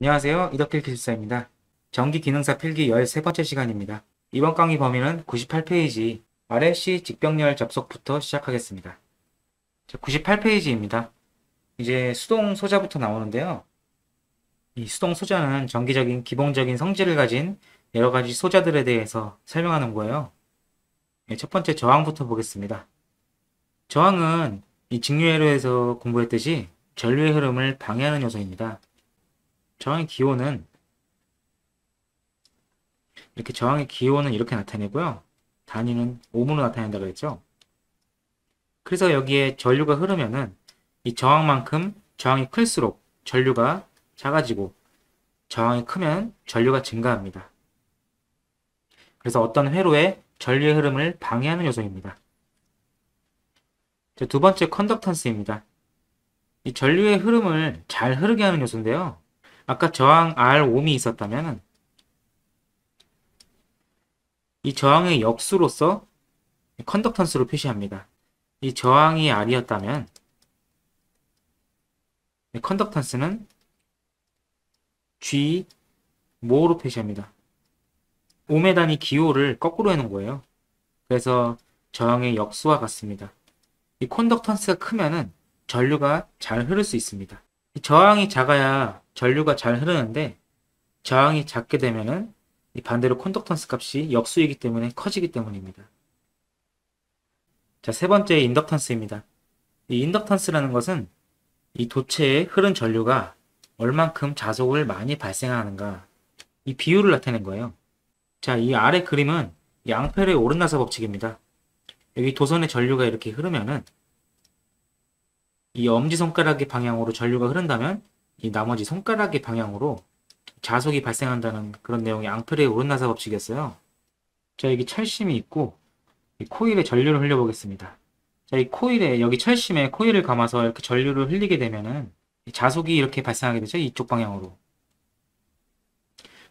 안녕하세요. 이덕길 기술사입니다. 전기기능사 필기 13번째 시간입니다. 이번 강의 범위는 98페이지 RLC 직병렬 접속부터 시작하겠습니다. 98페이지입니다. 이제 수동 소자부터 나오는데요. 이 수동 소자는 전기적인 기본적인 성질을 가진 여러가지 소자들에 대해서 설명하는 거예요. 첫 번째 저항부터 보겠습니다. 저항은 이 직류회로에서 공부했듯이 전류의 흐름을 방해하는 요소입니다. 저항의 기호는 이렇게 나타내고요. 단위는 ohm으로 나타낸다 그랬죠. 그래서 여기에 전류가 흐르면은 이 저항만큼 저항이 클수록 전류가 작아지고 저항이 크면 전류가 증가합니다. 그래서 어떤 회로에 전류의 흐름을 방해하는 요소입니다. 두 번째 컨덕턴스입니다. 이 전류의 흐름을 잘 흐르게 하는 요소인데요. 아까 저항 R ohm이 있었다면 이 저항의 역수로서 컨덕턴스로 표시합니다. 이 저항이 R이었다면 컨덕턴스는 G 모로 표시합니다. ohm의 단위 기호를 거꾸로 해놓은 거예요. 그래서 저항의 역수와 같습니다. 이 컨덕턴스가 크면은 전류가 잘 흐를 수 있습니다. 이 저항이 작아야 전류가 잘 흐르는데 저항이 작게 되면은 이 반대로 컨덕턴스 값이 역수이기 때문에 커지기 때문입니다. 자, 세 번째 인덕턴스입니다. 이 인덕턴스라는 것은 이 도체에 흐른 전류가 얼만큼 자속을 많이 발생하는가 이 비율을 나타낸 거예요. 자, 이 아래 그림은 이 앙페르의 오른나사 법칙입니다. 여기 도선의 전류가 이렇게 흐르면은 이 엄지손가락의 방향으로 전류가 흐른다면 이 나머지 손가락의 방향으로 자속이 발생한다는 그런 내용이 앙페르의 오른나사 법칙이었어요. 자, 여기 철심이 있고 이 코일에 전류를 흘려보겠습니다. 자, 이 코일에 여기 철심에 코일을 감아서 이렇게 전류를 흘리게 되면은 자속이 이렇게 발생하게 되죠. 이쪽 방향으로.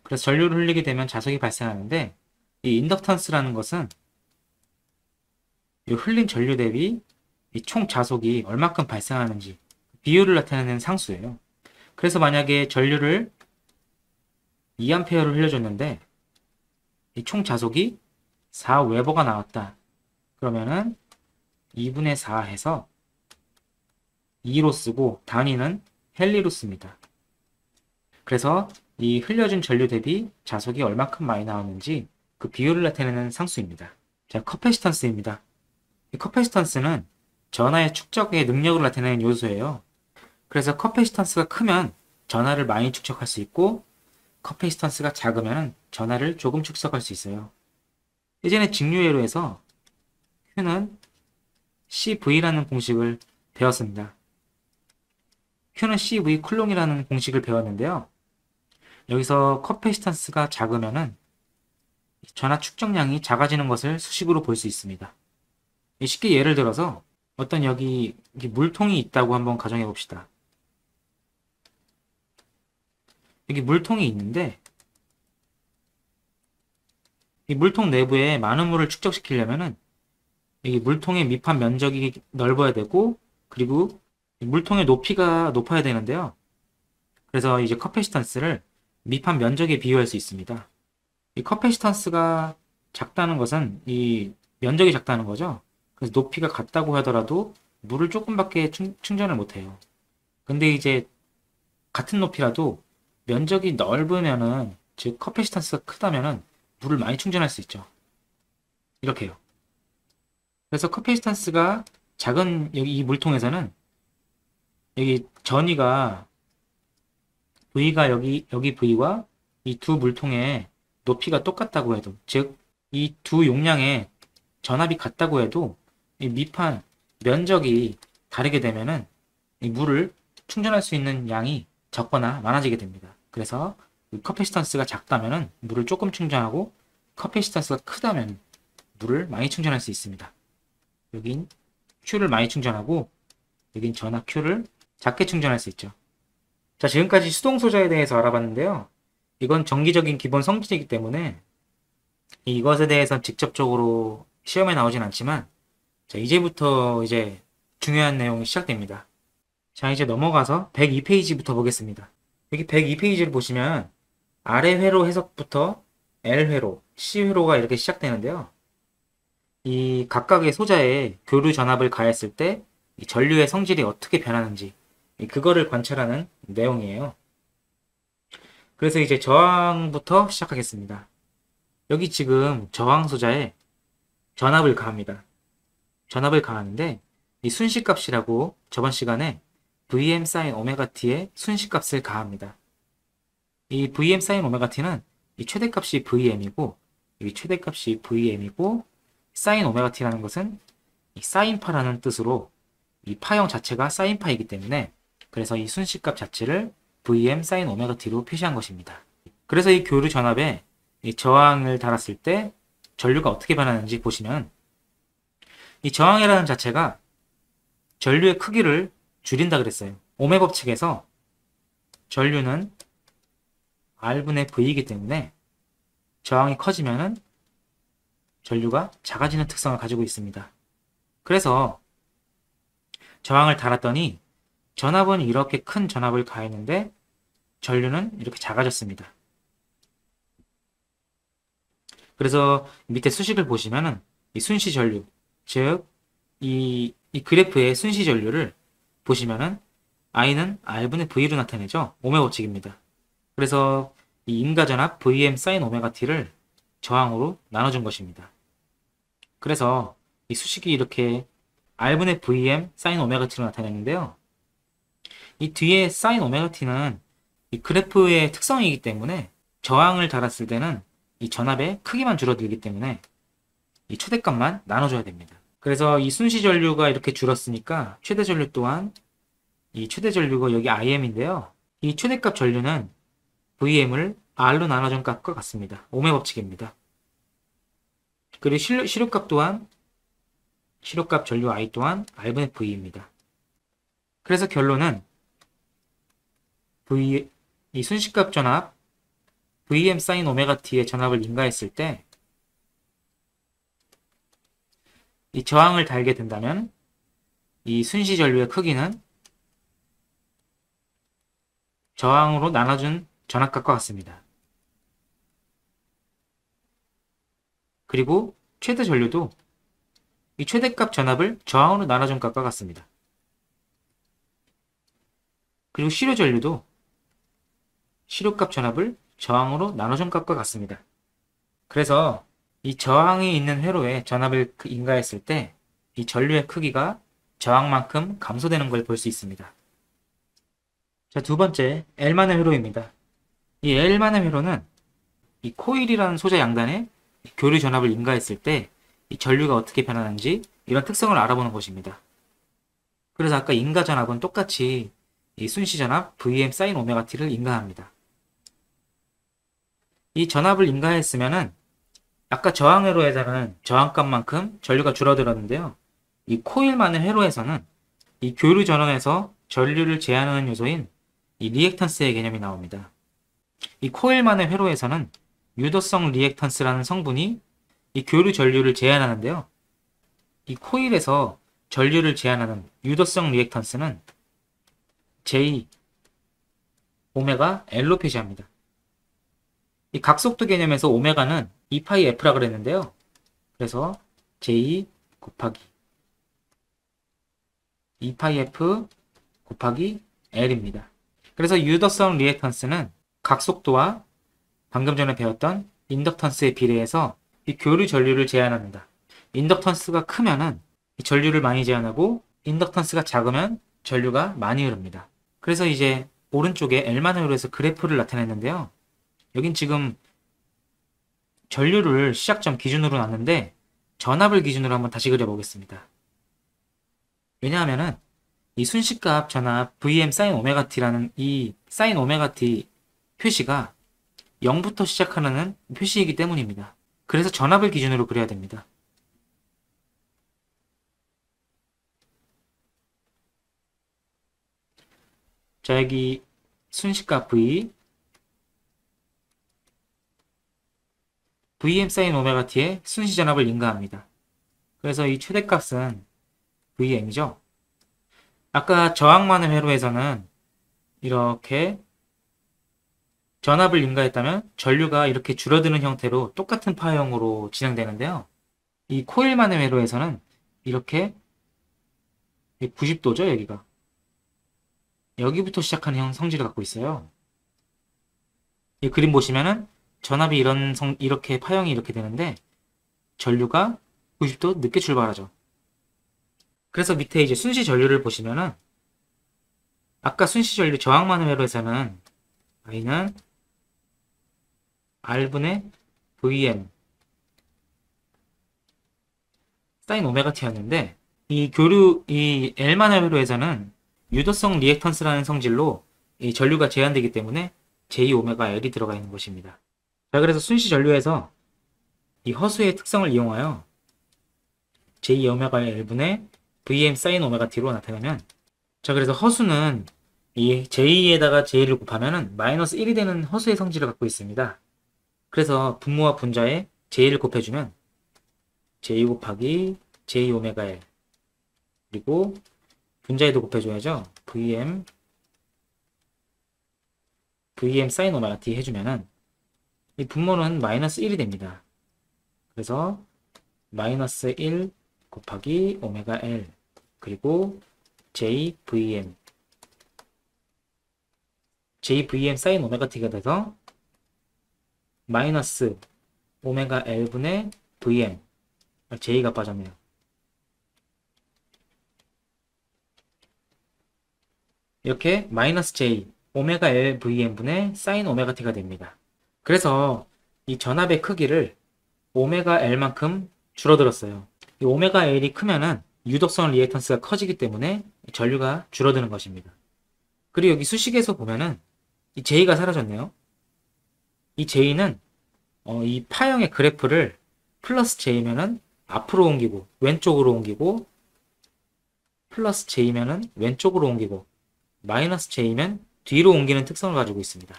그래서 전류를 흘리게 되면 자속이 발생하는데 이 인덕턴스라는 것은 이 흘린 전류 대비 이 총 자속이 얼마큼 발생하는지 비율을 나타내는 상수예요. 그래서 만약에 전류를 2A를 흘려줬는데 이 총 자속이 4웨버가 나왔다. 그러면은 2분의 4 해서 2로 쓰고 단위는 헨리로 씁니다. 그래서 이 흘려준 전류 대비 자속이 얼마큼 많이 나오는지 그 비율을 나타내는 상수입니다. 자, 커패시턴스입니다. 이 커패시턴스는 전하의 축적의 능력을 나타내는 요소예요. 그래서 커패시턴스가 크면 전하를 많이 축적할 수 있고 커패시턴스가 작으면 전하를 조금 축적할 수 있어요. 예전에 직류회로에서 Q는 CV라는 공식을 배웠습니다. Q는 CV 쿨롱이라는 공식을 배웠는데요. 여기서 커패시턴스가 작으면 전하 축적량이 작아지는 것을 수식으로 볼 수 있습니다. 쉽게 예를 들어서 어떤 여기 물통이 있다고 한번 가정해 봅시다. 여기 물통이 있는데 이 물통 내부에 많은 물을 축적시키려면은 이 물통의 밑판 면적이 넓어야 되고 그리고 물통의 높이가 높아야 되는데요. 그래서 이제 커패시턴스를 밑판 면적에 비유할 수 있습니다. 이 커패시턴스가 작다는 것은 이 면적이 작다는 거죠. 그래서 높이가 같다고 하더라도 물을 조금밖에 충전을 못해요. 근데 이제 같은 높이라도 면적이 넓으면은 즉 커패시턴스가 크다면은 물을 많이 충전할 수 있죠. 이렇게요. 그래서 커패시턴스가 작은 여기 이 물통에서는 여기 전위가 V가 여기 V와 이 두 물통의 높이가 똑같다고 해도 즉 이 두 용량의 전압이 같다고 해도 이 밑판 면적이 다르게 되면은 이 물을 충전할 수 있는 양이 적거나 많아지게 됩니다. 그래서 커패시턴스가 작다면은 물을 조금 충전하고 커패시턴스가 크다면 물을 많이 충전할 수 있습니다. 여긴 Q를 많이 충전하고 여긴 전하 Q를 작게 충전할 수 있죠. 자, 지금까지 수동소자에 대해서 알아봤는데요. 이건 정기적인 기본 성질이기 때문에 이것에 대해서 직접적으로 시험에 나오진 않지만 자, 이제부터 이제 중요한 내용이 시작됩니다. 자, 이제 넘어가서 102페이지부터 보겠습니다. 여기 102페이지를 보시면 아래 회로 해석부터 L회로, C회로가 이렇게 시작되는데요. 이 각각의 소자에 교류 전압을 가했을 때 이 전류의 성질이 어떻게 변하는지 그거를 관찰하는 내용이에요. 그래서 이제 저항부터 시작하겠습니다. 여기 지금 저항 소자에 전압을 가합니다. 전압을 가하는데 이 순식값이라고 저번 시간에 Vm sin 오메가 t의 순식값을 가합니다. 이 Vm sin 오메가 t는 이 최대값이 Vm이고 이 최대값이 Vm이고 sin 오메가 t라는 것은 이 사인파라는 뜻으로 이 파형 자체가 사인파이기 때문에 그래서 이 순식값 자체를 Vm sin 오메가 t로 표시한 것입니다. 그래서 이 교류 전압에 이 저항을 달았을 때 전류가 어떻게 변하는지 보시면 이 저항이라는 자체가 전류의 크기를 줄인다 그랬어요. 오메 법칙에서 전류는 R분의 V이기 때문에 저항이 커지면은 전류가 작아지는 특성을 가지고 있습니다. 그래서 저항을 달았더니 전압은 이렇게 큰 전압을 가했는데 전류는 이렇게 작아졌습니다. 그래서 밑에 수식을 보시면은 이 순시 전류, 즉 이 그래프의 순시 전류를 보시면은 I는 R분의 V로 나타내죠. 오메 법칙입니다. 그래서 이 인가전압 Vm sin 오메가 t를 저항으로 나눠준 것입니다. 그래서 이 수식이 이렇게 R분의 Vm sin 오메가 t로 나타내는데요. 이 뒤에 sin 오메가 t는 이 그래프의 특성이기 때문에 저항을 달았을 때는 이 전압의 크기만 줄어들기 때문에 이 최대값만 나눠줘야 됩니다. 그래서 이 순시 전류가 이렇게 줄었으니까 최대 전류 또한 이 최대 전류가 여기 Im인데요. 이 최대값 전류는 Vm을 R로 나눠준 값과 같습니다. 오메 법칙입니다. 그리고 시료값 또한 시료값 전류 I 또한 R분의 V입니다. 그래서 결론은 이 순식값 전압 Vm sin 오메가 t의 전압을 인가했을 때 이 저항을 달게 된다면 이 순시 전류의 크기는 저항으로 나눠준 전압값과 같습니다. 그리고 최대 전류도 이 최대값 전압을 저항으로 나눠준 값과 같습니다. 그리고 시료 전류도 시료값 전압을 저항으로 나눠준 값과 같습니다. 그래서 이 저항이 있는 회로에 전압을 인가했을 때 이 전류의 크기가 저항만큼 감소되는 걸 볼 수 있습니다. 자, 두 번째 L만의 회로입니다. 이 L만의 회로는 이 코일이라는 소재 양단에 교류 전압을 인가했을 때 이 전류가 어떻게 변하는지 이런 특성을 알아보는 것입니다. 그래서 아까 인가 전압은 똑같이 이 순시 전압 Vm sin 오메가 t를 인가합니다. 이 전압을 인가했으면은 아까 저항 회로에서는 저항값만큼 전류가 줄어들었는데요. 이 코일만의 회로에서는 이 교류 전원에서 전류를 제한하는 요소인 이 리액턴스의 개념이 나옵니다. 이 코일만의 회로에서는 유도성 리액턴스라는 성분이 이 교류 전류를 제한하는데요. 이 코일에서 전류를 제한하는 유도성 리액턴스는 J 오메가 L로 표시합니다. 이 각속도 개념에서 오메가는 2파이 F라 그랬는데요. 그래서 J 곱하기 2파이 F 곱하기 L입니다. 그래서 유도성 리액턴스는 각속도와 방금 전에 배웠던 인덕턴스에 비례해서 이 교류 전류를 제한합니다. 인덕턴스가 크면은 이 전류를 많이 제한하고 인덕턴스가 작으면 전류가 많이 흐릅니다. 그래서 이제 오른쪽에 L만의 회로에서 그래프를 나타냈는데요. 여긴 지금 전류를 시작점 기준으로 놨는데 전압을 기준으로 한번 다시 그려보겠습니다. 왜냐하면은 이 순식값 전압 Vm sin 오메가 t라는 이 sin 오메가 t 표시가 0부터 시작하는 표시이기 때문입니다. 그래서 전압을 기준으로 그려야 됩니다. 자, 여기 순식값 Vm sin 오메가 t의 순시 전압을 인가합니다. 그래서 이 최대값은 Vm이죠. 아까 저항만의 회로에서는 이렇게 전압을 인가했다면 전류가 이렇게 줄어드는 형태로 똑같은 파형으로 진행되는데요. 이 코일만의 회로에서는 이렇게 90도죠, 여기가. 여기부터 시작하는 성질을 갖고 있어요. 이 그림 보시면은 전압이 이렇게 파형이 이렇게 되는데 전류가 90도 늦게 출발하죠. 그래서 밑에 이제 순시 전류를 보시면은 아까 순시 전류 저항만의 회로에서는 I는 R분의 VM 사인 오메가 t였는데 이 L만의 회로에서는 유도성 리액턴스라는 성질로 이 전류가 제한되기 때문에 J 오메가 L이 들어가 있는 것입니다. 자, 그래서 순시 전류에서 이 허수의 특성을 이용하여 J 오메가 L분의 VM 사인 오메가 t로 나타내면, 자, 그래서 허수는 이 J에다가 J를 곱하면은 마이너스 1이 되는 허수의 성질을 갖고 있습니다. 그래서 분모와 분자에 J를 곱해주면 J 곱하기 J 오메가 L, 그리고 분자에도 곱해줘야죠. VM 사인 오메가 t 해주면은 이 분모는 마이너스 1이 됩니다. 그래서 마이너스 1 곱하기 오메가 L, 그리고 JVM 사인 오메가 t가 돼서 마이너스 오메가 L분의 VM, J가 빠졌네요. 이렇게 마이너스 J 오메가 L VM분의 사인 오메가 t가 됩니다. 그래서 이 전압의 크기를 오메가 L만큼 줄어들었어요. 이 오메가 L이 크면은 유독성 리액턴스가 커지기 때문에 전류가 줄어드는 것입니다. 그리고 여기 수식에서 보면은 이 J가 사라졌네요. 이 J는 이 파형의 그래프를 플러스 J면은 앞으로 옮기고 왼쪽으로 옮기고, 플러스 J면은 왼쪽으로 옮기고, 마이너스 J면 뒤로 옮기는 특성을 가지고 있습니다.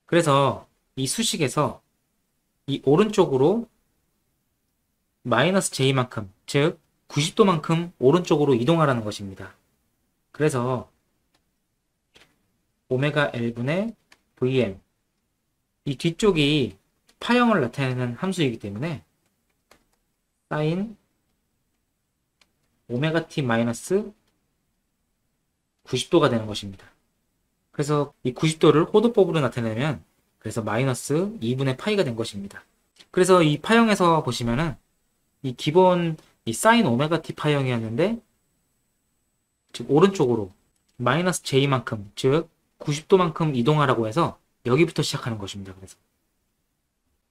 그래서 이 수식에서 이 오른쪽으로 마이너스 J만큼, 즉 90도만큼 오른쪽으로 이동하라는 것입니다. 그래서 오메가 L분의 VM, 이 뒤쪽이 파형을 나타내는 함수이기 때문에 사인 오메가 t 마이너스 90도가 되는 것입니다. 그래서 이 90도를 호도법으로 나타내면 그래서 마이너스 2분의 파이가 된 것입니다. 그래서 이 파형에서 보시면은 이 기본 이 사인 오메가 t 파형이었는데, 즉 오른쪽으로 마이너스 j만큼, 즉 90도만큼 이동하라고 해서 여기부터 시작하는 것입니다.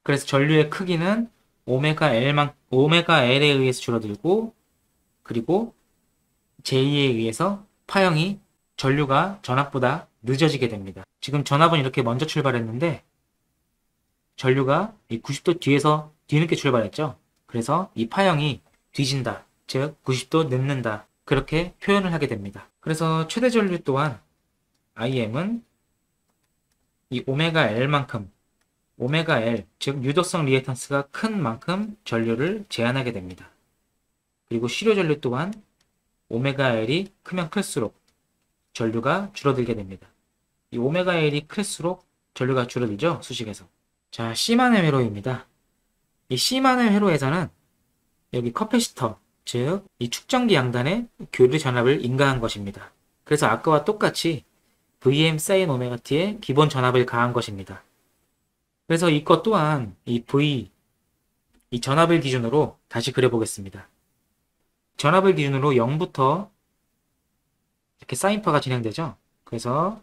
그래서 전류의 크기는 오메가 L에 의해서 줄어들고, 그리고 J에 의해서 파형이 전류가 전압보다 늦어지게 됩니다. 지금 전압은 이렇게 먼저 출발했는데 전류가 이 90도 뒤에서 뒤늦게 출발했죠. 그래서 이 파형이 뒤진다, 즉 90도 늦는다, 그렇게 표현을 하게 됩니다. 그래서 최대 전류 또한 IM은 이 오메가 L만큼, 오메가 L, 즉 유독성 리액턴스가 큰 만큼 전류를 제한하게 됩니다. 그리고 시료 전류 또한 오메가 L이 크면 클수록 전류가 줄어들게 됩니다. 이 오메가 L이 클수록 전류가 줄어들죠, 수식에서. 자, C만의 회로입니다. 이 C만의 회로에서는 여기 커패시터, 즉 이 축전기 양단에 교류 전압을 인가한 것입니다. 그래서 아까와 똑같이 VM 사인 오메가 t에 기본 전압을 가한 것입니다. 그래서 이것 또한 이 전압을 기준으로 다시 그려보겠습니다. 전압을 기준으로 0부터 이렇게 사인파가 진행되죠. 그래서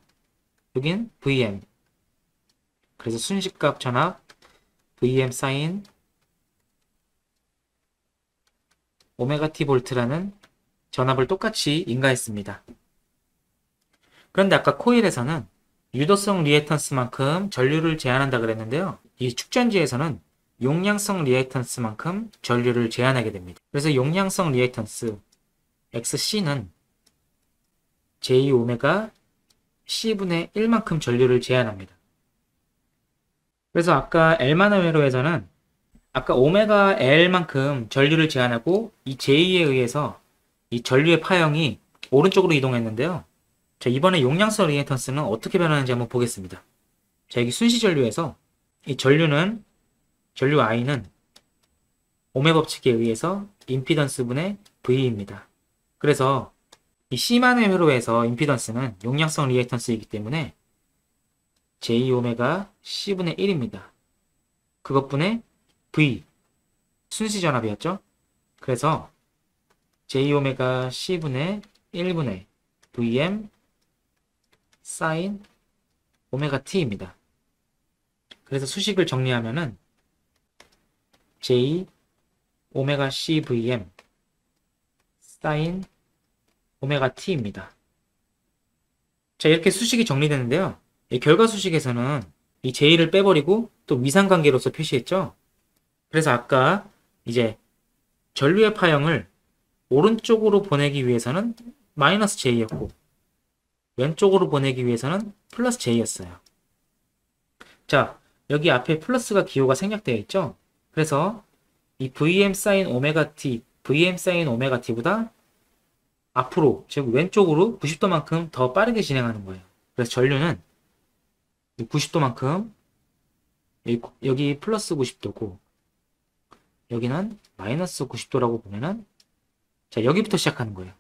여긴 VM, 그래서 순식값 전압 VM 사인 오메가 t 볼트라는 전압을 똑같이 인가했습니다. 그런데 아까 코일에서는 유도성 리액턴스만큼 전류를 제한한다 그랬는데요. 이 축전지에서는 용량성 리액턴스만큼 전류를 제한하게 됩니다. 그래서 용량성 리액턴스 XC는 J 오메가 C분의 1만큼 전류를 제한합니다. 그래서 아까 L만의 회로에서는 아까 오메가 L만큼 전류를 제한하고 이 J에 의해서 이 전류의 파형이 오른쪽으로 이동했는데요. 자, 이번에 용량성 리액턴스는 어떻게 변하는지 한번 보겠습니다. 자, 여기 순시 전류에서 이 전류 I는 오메 법칙에 의해서 임피던스 분의 V입니다. 그래서 이 C만의 회로에서 임피던스는 용량성 리액턴스이기 때문에 J 오메가 C분의 1입니다. 그것분의 V, 순시 전압이었죠? 그래서 J 오메가 C분의 1분의 VM 사인 오메가 T입니다. 그래서 수식을 정리하면은 J 오메가 C VM 사인 오메가 T입니다. 자, 이렇게 수식이 정리되는데요. 이 결과 수식에서는 이 J를 빼버리고 또 위상관계로서 표시했죠. 그래서 아까 이제 전류의 파형을 오른쪽으로 보내기 위해서는 마이너스 J였고 왼쪽으로 보내기 위해서는 플러스 J였어요. 자, 여기 앞에 플러스가 기호가 생략되어 있죠. 그래서 이 VM 사인 오메가 T, VM 사인 오메가 T보다 앞으로, 즉 왼쪽으로 90도만큼 더 빠르게 진행하는 거예요. 그래서 전류는 90도만큼 여기 플러스 90도고 여기는 마이너스 90도라고 보면은 자, 여기부터 시작하는 거예요.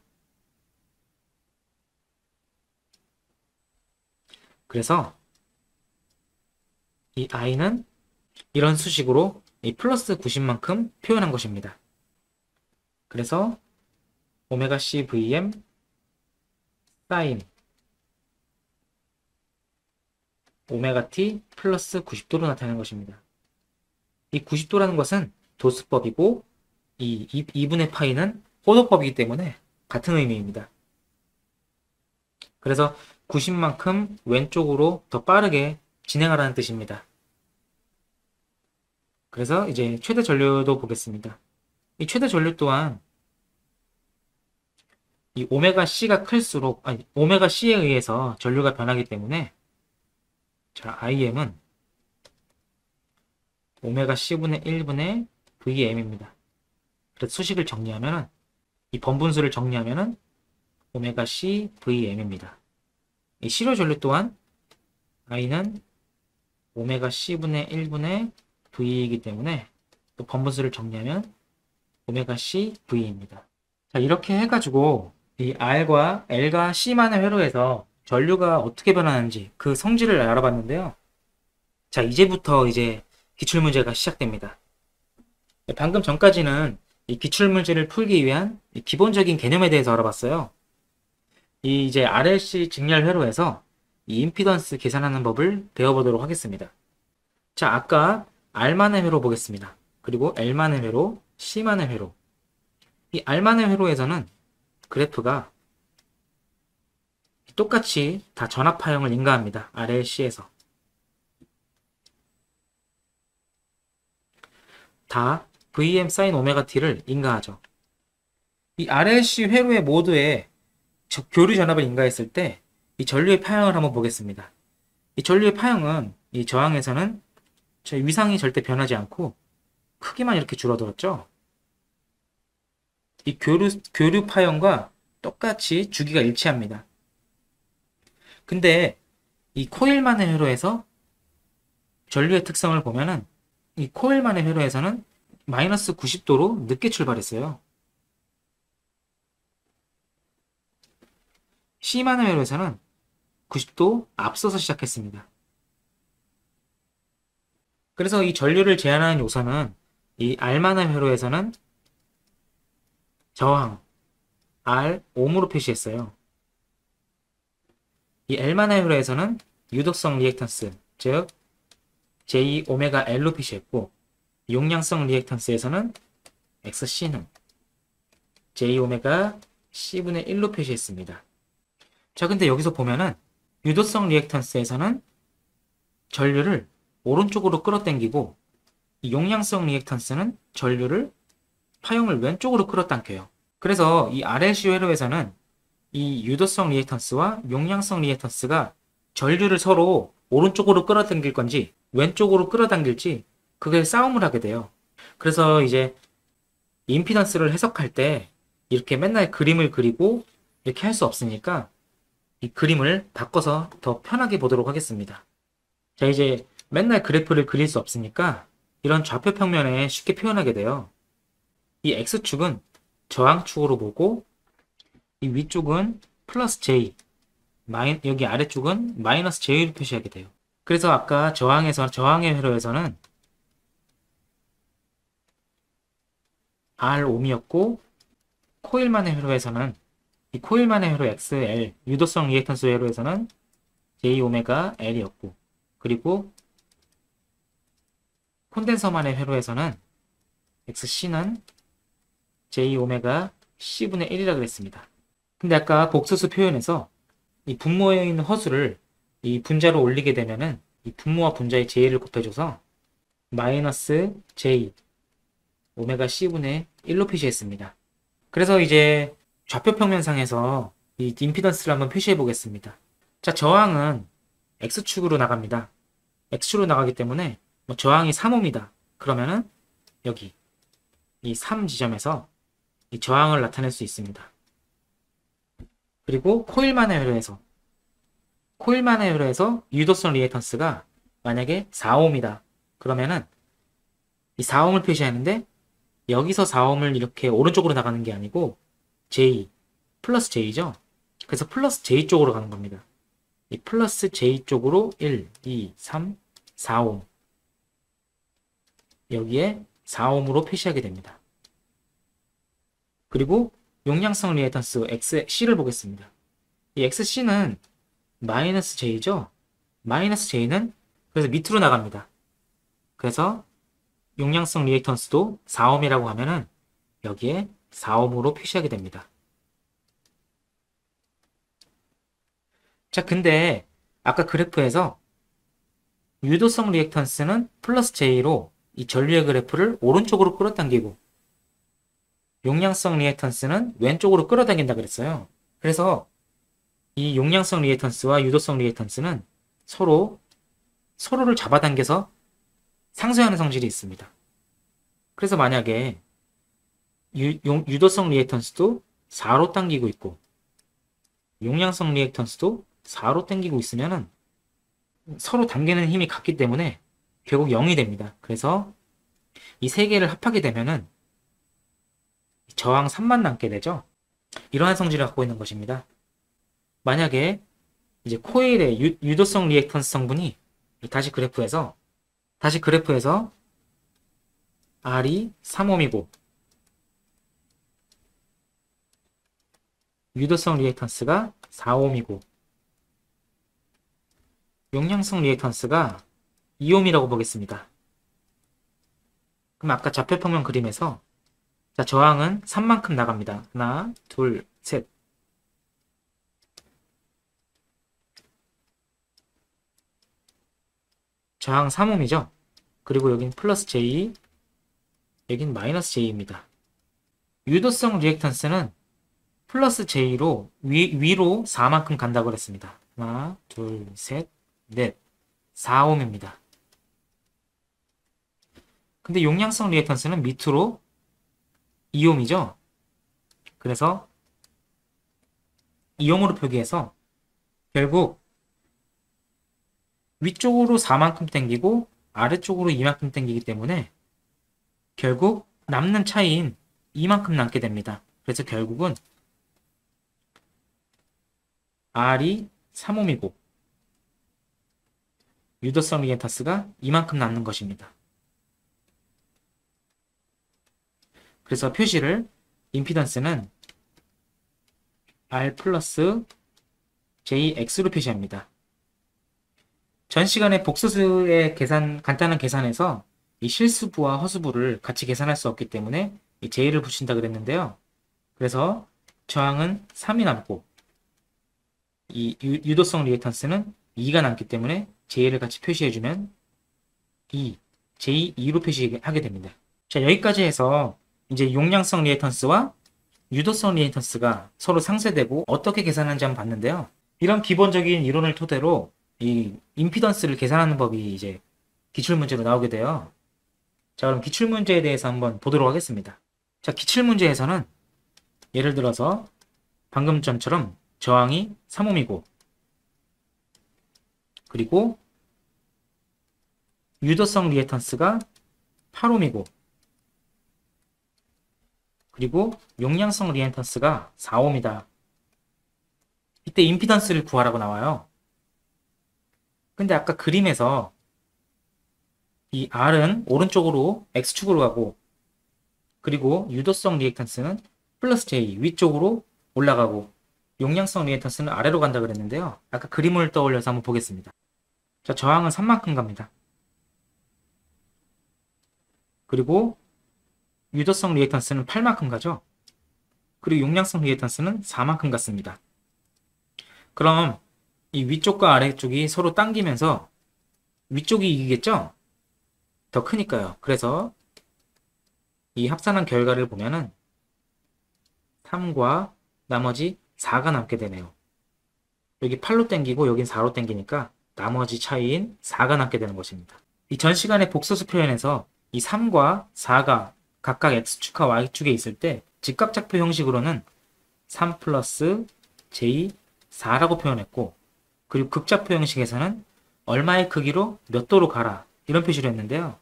그래서 이 I는 이런 수식으로 이 플러스 90만큼 표현한 것입니다. 그래서 오메가 C VM 사인 오메가 T 플러스 90도로 나타내는 것입니다. 이 90도라는 것은 도수법이고 이 2분의 파이는 호도법이기 때문에 같은 의미입니다. 그래서 90만큼 왼쪽으로 더 빠르게 진행하라는 뜻입니다. 그래서 이제 최대 전류도 보겠습니다. 이 최대 전류 또한 이 오메가 C가 클수록, 오메가 C에 의해서 전류가 변하기 때문에 자, IM은 오메가 C분의 1분의 VM입니다. 그래서 수식을 정리하면은 이 번분수를 정리하면은 오메가 C VM입니다. 이 실효 전류 또한 I는 오메가 C분의 1분의 V이기 때문에 또 번분수를 정리하면 오메가 C V입니다. 자, 이렇게 해가지고 이 R과 L과 C만의 회로에서 전류가 어떻게 변하는지 그 성질을 알아봤는데요. 자, 이제부터 이제 기출문제가 시작됩니다. 방금 전까지는 이 기출문제를 풀기 위한 이 기본적인 개념에 대해서 알아봤어요. 이 이제 RLC 직렬 회로에서 이 임피던스 계산하는 법을 배워보도록 하겠습니다. 자, 아까 R만의 회로 보겠습니다. 그리고 L만의 회로, C만의 회로. 이 R만의 회로에서는 그래프가 똑같이 다 전압파형을 인가합니다. RLC에서. 다 VM sin 오메가 t를 인가하죠. 이 RLC 회로의 모두에 교류 전압을 인가했을 때 이 전류의 파형을 한번 보겠습니다. 이 전류의 파형은 이 저항에서는 위상이 절대 변하지 않고 크기만 이렇게 줄어들었죠. 이 교류 파형과 똑같이 주기가 일치합니다. 근데 이 코일만의 회로에서 전류의 특성을 보면은 이 코일만의 회로에서는 마이너스 90도로 늦게 출발했어요. C만의 회로에서는 90도 앞서서 시작했습니다. 그래서 이 전류를 제한하는 요소는 이 R만의 회로에서는 저항 R 옴으로 표시했어요. 이 L만의 회로에서는 유도성 리액턴스, 즉 J 오메가 L로 표시했고 용량성 리액턴스에서는 XC는 J 오메가 C분의 1로 표시했습니다. 자, 근데 여기서 보면은 유도성 리액턴스에서는 전류를 오른쪽으로 끌어당기고 이 용량성 리액턴스는 전류를 파형을 왼쪽으로 끌어당겨요. 그래서 이 RLC 회로에서는 이 유도성 리액턴스와 용량성 리액턴스가 전류를 서로 오른쪽으로 끌어당길 건지 왼쪽으로 끌어당길지 그게 싸움을 하게 돼요. 그래서 이제 임피던스를 해석할 때 이렇게 맨날 그림을 그리고 이렇게 할 수 없으니까 이 그림을 바꿔서 더 편하게 보도록 하겠습니다. 자, 이제 맨날 그래프를 그릴 수 없으니까 이런 좌표 평면에 쉽게 표현하게 돼요. 이 X축은 저항축으로 보고 이 위쪽은 플러스 J, 여기 아래쪽은 마이너스 J로 표시하게 돼요. 그래서 아까 저항의 회로에서는 R5이었고 코일만의 회로에서는 이 코일만의 회로 XL, 유도성 리액턴스 회로에서는 J 오메가 L이었고, 그리고 콘덴서만의 회로에서는 XC는 J 오메가 C분의 1이라 그랬습니다. 근데 아까 복소수 표현에서 이 분모에 있는 허수를 이 분자로 올리게 되면은 이 분모와 분자의 J를 곱해줘서 마이너스 J 오메가 C분의 1로 표시했습니다. 그래서 이제 좌표 평면상에서 이 임피던스를 한번 표시해 보겠습니다. 자, 저항은 X축으로 나갑니다. X축으로 나가기 때문에 저항이 3ohm이다. 그러면은 여기 이 3 지점에서 이 저항을 나타낼 수 있습니다. 그리고 코일만의 회로에서 유도성 리액턴스가 만약에 4ohm이다. 그러면은 이 4ohm을 표시하는데 여기서 4ohm을 이렇게 오른쪽으로 나가는 게 아니고 J, 플러스 J죠. 그래서 플러스 J 쪽으로 가는 겁니다. 이 플러스 J 쪽으로 1, 2, 3, 4ohm. 여기에 4ohm으로 표시하게 됩니다. 그리고 용량성 리액턴스 XC를 보겠습니다. 이 XC는 마이너스 J죠. 마이너스 J는 그래서 밑으로 나갑니다. 그래서 용량성 리액턴스도 4ohm이라고 하면은 여기에 4ohm으로 표시하게 됩니다. 자, 근데 아까 그래프에서 유도성 리액턴스는 플러스 J로 이 전류의 그래프를 오른쪽으로 끌어당기고 용량성 리액턴스는 왼쪽으로 끌어당긴다 그랬어요. 그래서 이 용량성 리액턴스와 유도성 리액턴스는 서로를 잡아당겨서 상쇄하는 성질이 있습니다. 그래서 만약에 유도성 리액턴스도 4로 당기고 있고 용량성 리액턴스도 4로 당기고 있으면은 서로 당기는 힘이 같기 때문에 결국 0이 됩니다. 그래서 이 세 개를 합하게 되면은 저항 3만 남게 되죠. 이러한 성질을 갖고 있는 것입니다. 만약에 이제 코일의 유도성 리액턴스 성분이 다시 그래프에서 R이 3ohm이고 유도성 리액턴스가 4ohm이고 용량성 리액턴스가 2ohm이라고 보겠습니다. 그럼 아까 좌표평면 그림에서 자, 저항은 3만큼 나갑니다. 하나, 둘, 셋. 저항 3ohm이죠. 그리고 여긴 플러스 J, 여긴 마이너스 J입니다. 유도성 리액턴스는 플러스 J로 위로 4만큼 간다고 그랬습니다. 하나, 둘, 셋, 넷. 4ohm입니다. 근데 용량성 리액턴스는 밑으로 2ohm이죠. 그래서 2ohm으로 표기해서 결국 위쪽으로 4만큼 당기고 아래쪽으로 2만큼 당기기 때문에 결국 남는 차이인 2만큼 남게 됩니다. 그래서 결국은 R이 3ohm이고 유도성 리액턴스가 이만큼 남는 것입니다. 그래서 표시를 임피던스는 R 플러스 JX로 표시합니다. 전 시간에 복소수의 간단한 계산에서 이 실수부와 허수부를 같이 계산할 수 없기 때문에 이 J를 붙인다 그랬는데요. 그래서 저항은 3이 남고 이 유도성 리액턴스는 2가 남기 때문에 J를 같이 표시해주면 J2로 표시하게 됩니다. 자, 여기까지 해서 이제 용량성 리액턴스와 유도성 리액턴스가 서로 상쇄되고 어떻게 계산하는지 한번 봤는데요. 이런 기본적인 이론을 토대로 이 임피던스를 계산하는 법이 이제 기출문제로 나오게 돼요. 자, 그럼 기출문제에 대해서 한번 보도록 하겠습니다. 자, 기출문제에서는 예를 들어서 방금 전처럼 저항이 3ohm이고 그리고 유도성 리액턴스가 8옴이고 그리고 용량성 리액턴스가 4옴이다. 이때 임피던스를 구하라고 나와요. 근데 아까 그림에서 이 R은 오른쪽으로 X축으로 가고 그리고 유도성 리액턴스는 플러스 J 위쪽으로 올라가고 용량성 리액턴스는 아래로 간다 그랬는데요. 아까 그림을 떠올려서 한번 보겠습니다. 자, 저항은 3만큼 갑니다. 그리고 유도성 리액턴스는 8만큼 가죠. 그리고 용량성 리액턴스는 4만큼 갔습니다. 그럼 이 위쪽과 아래쪽이 서로 당기면서 위쪽이 이기겠죠? 더 크니까요. 그래서 이 합산한 결과를 보면은 3과 나머지 4가 남게 되네요. 여기 8로 당기고 여긴 4로 당기니까 나머지 차이인 4가 남게 되는 것입니다. 이 전 시간의 복소수 표현에서 이 3과 4가 각각 X축과 Y축에 있을 때 직각작표 형식으로는 3 플러스 J 4라고 표현했고 그리고 극작표 형식에서는 얼마의 크기로 몇 도로 가라 이런 표시를 했는데요.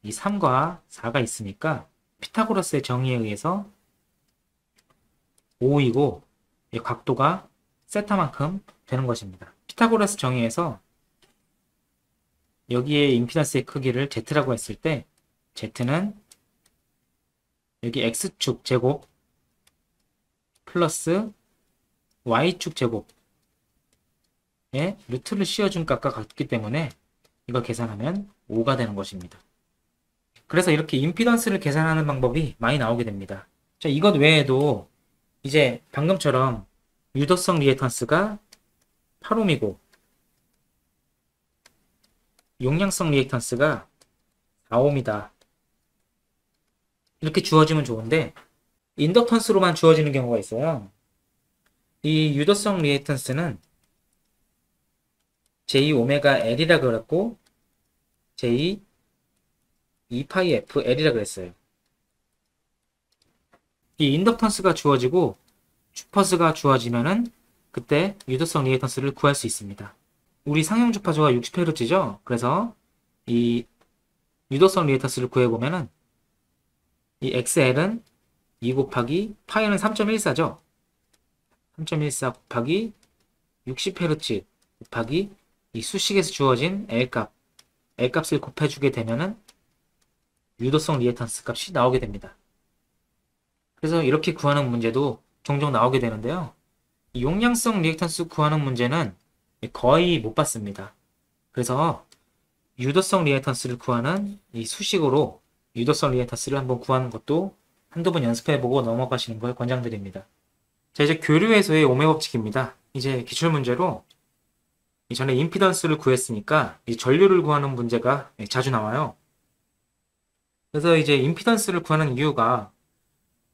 이 3과 4가 있으니까 피타고라스의 정의에 의해서 5이고 이 각도가 세타만큼 되는 것입니다. 피타고라스 정의에서 여기에 임피던스의 크기를 Z라고 했을 때 Z는 여기 X축 제곱 플러스 Y축 제곱에 루트를 씌워준 값과 같기 때문에 이걸 계산하면 5가 되는 것입니다. 그래서 이렇게 임피던스를 계산하는 방법이 많이 나오게 됩니다. 자, 이것 외에도 이제 방금처럼 유도성 리액턴스가 8옴이고 용량성 리액턴스가 4옴이다. 이렇게 주어지면 좋은데 인덕턴스로만 주어지는 경우가 있어요. 이 유도성 리액턴스는 J 오메가 L이라 그랬고 J 2파이 FL이라 그랬어요. 이 인덕턴스가 주어지고 주퍼스가 주어지면은 그때 유도성 리액턴스를 구할 수 있습니다. 우리 상용 주파수가 60Hz죠? 그래서 이 유도성 리액턴스를 구해보면은 이 XL은 2 곱하기 파이는 3.14죠? 3.14 곱하기 60Hz 곱하기 이 수식에서 주어진 L값, L값을 곱해주게 되면은 유도성 리액턴스 값이 나오게 됩니다. 그래서 이렇게 구하는 문제도 종종 나오게 되는데요. 이 용량성 리액턴스 구하는 문제는 거의 못 봤습니다. 그래서 유도성 리액턴스를 구하는 이 수식으로 유도성 리액턴스를 한번 구하는 것도 한두 번 연습해보고 넘어가시는 걸 권장드립니다. 자, 이제 교류에서의 오매 법칙입니다. 이제 기출문제로 전에 임피던스를 구했으니까 이 전류를 구하는 문제가 자주 나와요. 그래서 이제 임피던스를 구하는 이유가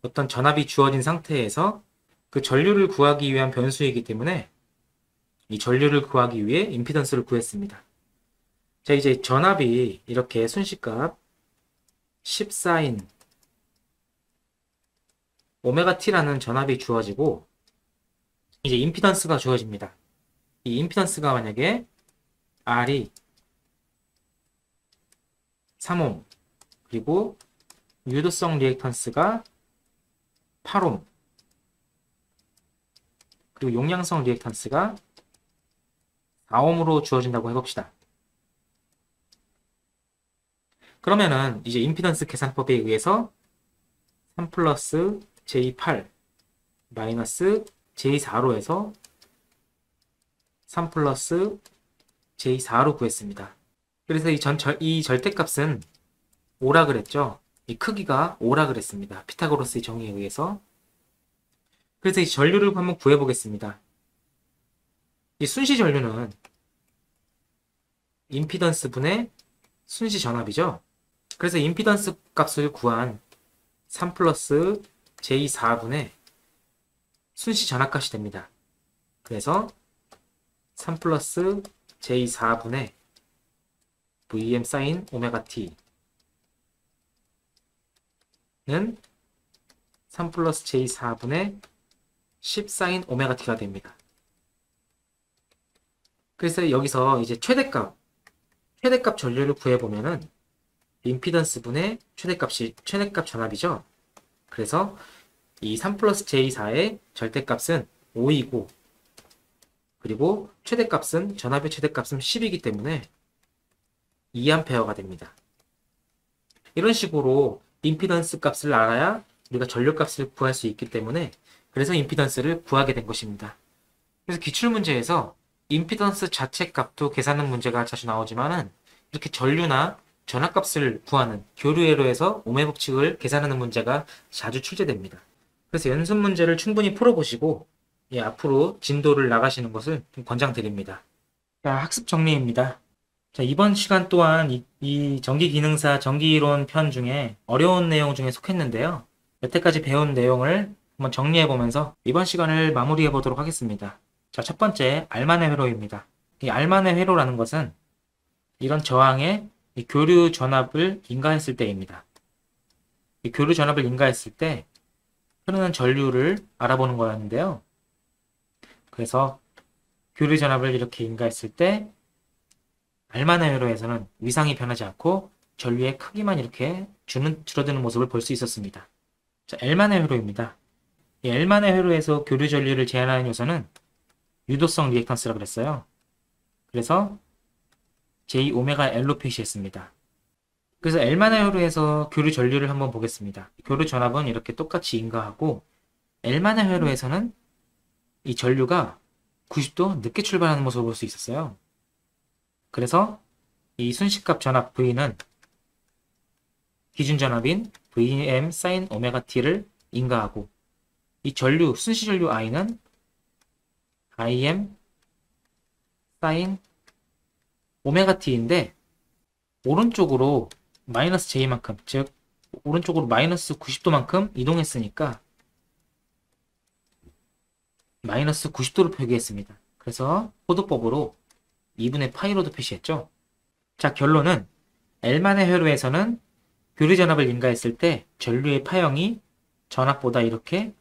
어떤 전압이 주어진 상태에서 그 전류를 구하기 위한 변수이기 때문에 이 전류를 구하기 위해 임피던스를 구했습니다. 자, 이제 전압이 이렇게 순식값 14인 오메가 t라는 전압이 주어지고 이제 임피던스가 주어집니다. 이 임피던스가 만약에 R이 3옴 그리고 유도성 리액턴스가 8옴 그리고 용량성 리액턴스가 4옴으로 주어진다고 해봅시다. 그러면은 이제 임피던스 계산법에 의해서 3 플러스 J8 마이너스 J4로 해서 3 플러스 J4로 구했습니다. 그래서 이 절대값은 5라 그랬죠. 이 크기가 5라 그랬습니다. 피타고라스의 정의에 의해서. 그래서 이 전류를 한번 구해보겠습니다. 이 순시 전류는 임피던스 분의 순시 전압이죠. 그래서 임피던스 값을 구한 3 플러스 J4분의 순시 전압값이 됩니다. 그래서 3 플러스 J4분의 Vm 사인 오메가 T는 3 플러스 J4분의 10 사인 오메가 T가 됩니다. 그래서 여기서 이제 최대값 전류를 구해보면은 임피던스 분의 최대값 전압이죠. 그래서 이 3 플러스 J4의 절대값은 5이고, 그리고 전압의 최대값은 10이기 때문에 2A가 됩니다. 이런 식으로 임피던스 값을 알아야 우리가 전류 값을 구할 수 있기 때문에, 그래서 임피던스를 구하게 된 것입니다. 그래서 기출문제에서 임피던스 자체 값도 계산하는 문제가 자주 나오지만은, 이렇게 전류나 전압값을 구하는 교류회로에서 오메 법칙을 계산하는 문제가 자주 출제됩니다. 그래서 연습 문제를 충분히 풀어보시고, 앞으로 진도를 나가시는 것을 좀 권장드립니다. 자, 학습 정리입니다. 자, 이번 시간 또한 이 전기기능사 전기이론 편 중에 어려운 내용 중에 속했는데요. 여태까지 배운 내용을 한번 정리해보면서 이번 시간을 마무리해보도록 하겠습니다. 자, 첫 번째, 알만의 회로입니다. 이 알만의 회로라는 것은 이런 저항에 이 교류 전압을 인가했을 때입니다. 이 교류 전압을 인가했을 때 흐르는 전류를 알아보는 거였는데요. 그래서 교류 전압을 이렇게 인가했을 때 알만의 회로에서는 위상이 변하지 않고 전류의 크기만 이렇게 줄어드는 모습을 볼 수 있었습니다. 자, L만의 회로입니다. 이 L만의 회로에서 교류 전류를 제한하는 요소는 유도성 리액턴스라고 그랬어요. 그래서 JωL로 표시했습니다. 그래서 L만의 회로에서 교류 전류를 한번 보겠습니다. 교류 전압은 이렇게 똑같이 인가하고, L만의 회로에서는 이 전류가 90도 늦게 출발하는 모습을 볼 수 있었어요. 그래서 이 순식값 전압 V는 기준 전압인 Vm sin 오메가 t를 인가하고, 이 순시 전류 I는 Im sin 오메가 t인데, 오른쪽으로 마이너스 J만큼, 즉 오른쪽으로 마이너스 90도만큼 이동했으니까 마이너스 90도로 표기했습니다. 그래서 호도법으로 2분의 파이로도 표시했죠. 자, 결론은 L만의 회로에서는 교류 전압을 인가했을 때 전류의 파형이 전압보다 이렇게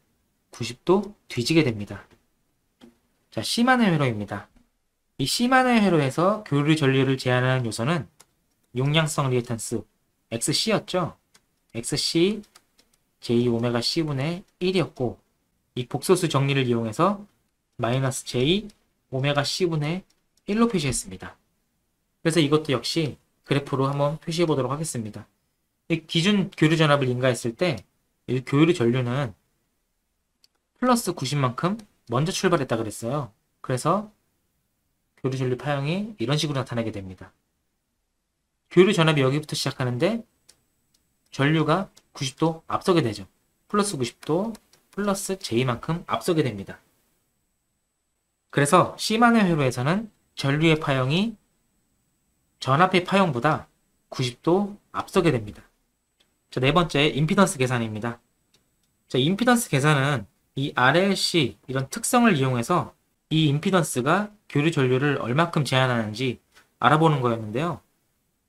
90도 뒤지게 됩니다. 자, C만의 회로입니다. 이 C만의 회로에서 교류 전류를 제한하는 요소는 용량성 리액턴스 XC였죠. XC Jωc C분의 1이었고, 이 복소수 정리를 이용해서 마이너스 Jωc C분의 1로 표시했습니다. 그래서 이것도 역시 그래프로 한번 표시해 보도록 하겠습니다. 이 기준 교류 전압을 인가했을 때 이 교류 전류는 플러스 90만큼 먼저 출발했다 그랬어요. 그래서 교류 전류 파형이 이런 식으로 나타나게 됩니다. 교류 전압이 여기부터 시작하는데 전류가 90도 앞서게 되죠. 플러스 90도 플러스 J만큼 앞서게 됩니다. 그래서 C만의 회로에서는 전류의 파형이 전압의 파형보다 90도 앞서게 됩니다. 자, 네 번째, 임피던스 계산입니다. 자, 임피던스 계산은 이 RLC 이런 특성을 이용해서 이 임피던스가 교류 전류를 얼마큼 제한하는지 알아보는 거였는데요.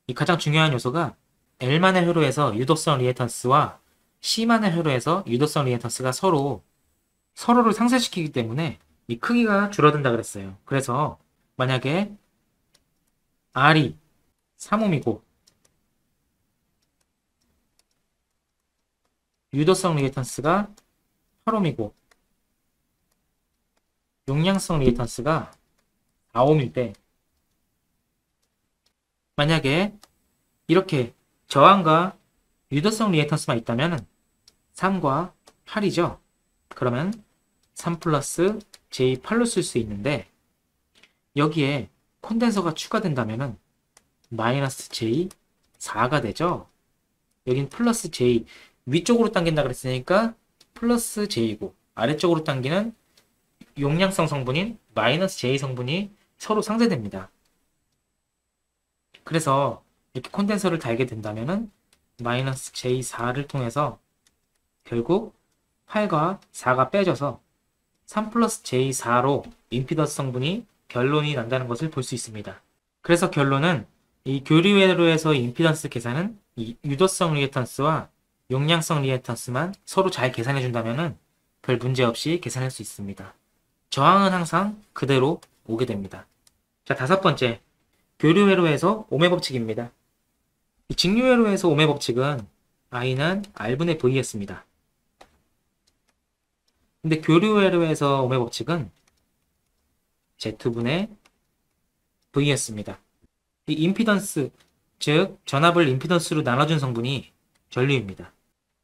이 가장 중요한 요소가 L만의 회로에서 유도성 리액턴스와 C만의 회로에서 유도성 리액턴스가 서로를 상쇄시키기 때문에 이 크기가 줄어든다 그랬어요. 그래서 만약에 R이 3옴이고 유도성 리액턴스가 8옴이고 용량성 리액턴스가 4옴일 때, 만약에 이렇게 저항과 유도성 리액턴스만 있다면 3과 8이죠. 그러면 3 플러스 J8로 쓸 수 있는데, 여기에 콘덴서가 추가된다면 마이너스 J4가 되죠. 여긴 플러스 J, 위쪽으로 당긴다 그랬으니까 플러스 J이고, 아래쪽으로 당기는 용량성 성분인 마이너스 J 성분이 서로 상쇄됩니다. 그래서 이렇게 콘덴서를 달게 된다면 마이너스 J4를 통해서 결국 8과 4가 빼져서 3 플러스 J4로 임피던스 성분이 결론이 난다는 것을 볼 수 있습니다. 그래서 결론은 이 교류회로에서 임피던스 계산은 이 유도성 리액턴스와 용량성 리액턴스만 서로 잘 계산해 준다면 별 문제 없이 계산할 수 있습니다. 저항은 항상 그대로 오게 됩니다. 자, 다섯 번째, 교류회로에서 오매 법칙입니다. 이 직류회로에서 오매 법칙은 I는 R분의 V였습니다. 근데 교류회로에서 오매 법칙은 Z분의 V였습니다. 이 임피던스, 즉 전압을 임피던스로 나눠준 성분이 전류입니다.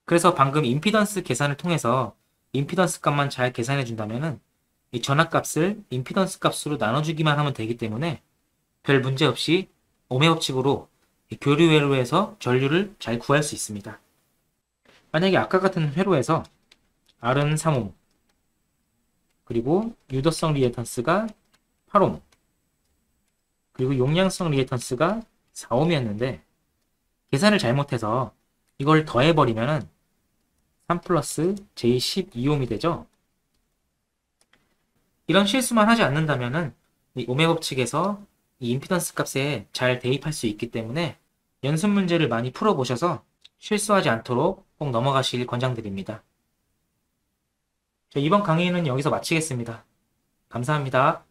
그래서 방금 임피던스 계산을 통해서 임피던스 값만 잘 계산해 준다면은 이 전압값을 임피던스 값으로 나눠주기만 하면 되기 때문에 별 문제 없이 오매 법칙으로 교류 회로에서 전류를 잘 구할 수 있습니다. 만약에 아까 같은 회로에서 R은 3옴, 그리고 유도성 리액턴스가 8옴, 그리고 용량성 리액턴스가 4옴이었는데 계산을 잘못해서 이걸 더해버리면 3 플러스 J12옴이 되죠. 이런 실수만 하지 않는다면 이 오매 법칙에서 이 임피던스 값에 잘 대입할 수 있기 때문에 연습 문제를 많이 풀어보셔서 실수하지 않도록 꼭 넘어가시길 권장드립니다. 이번 강의는 여기서 마치겠습니다. 감사합니다.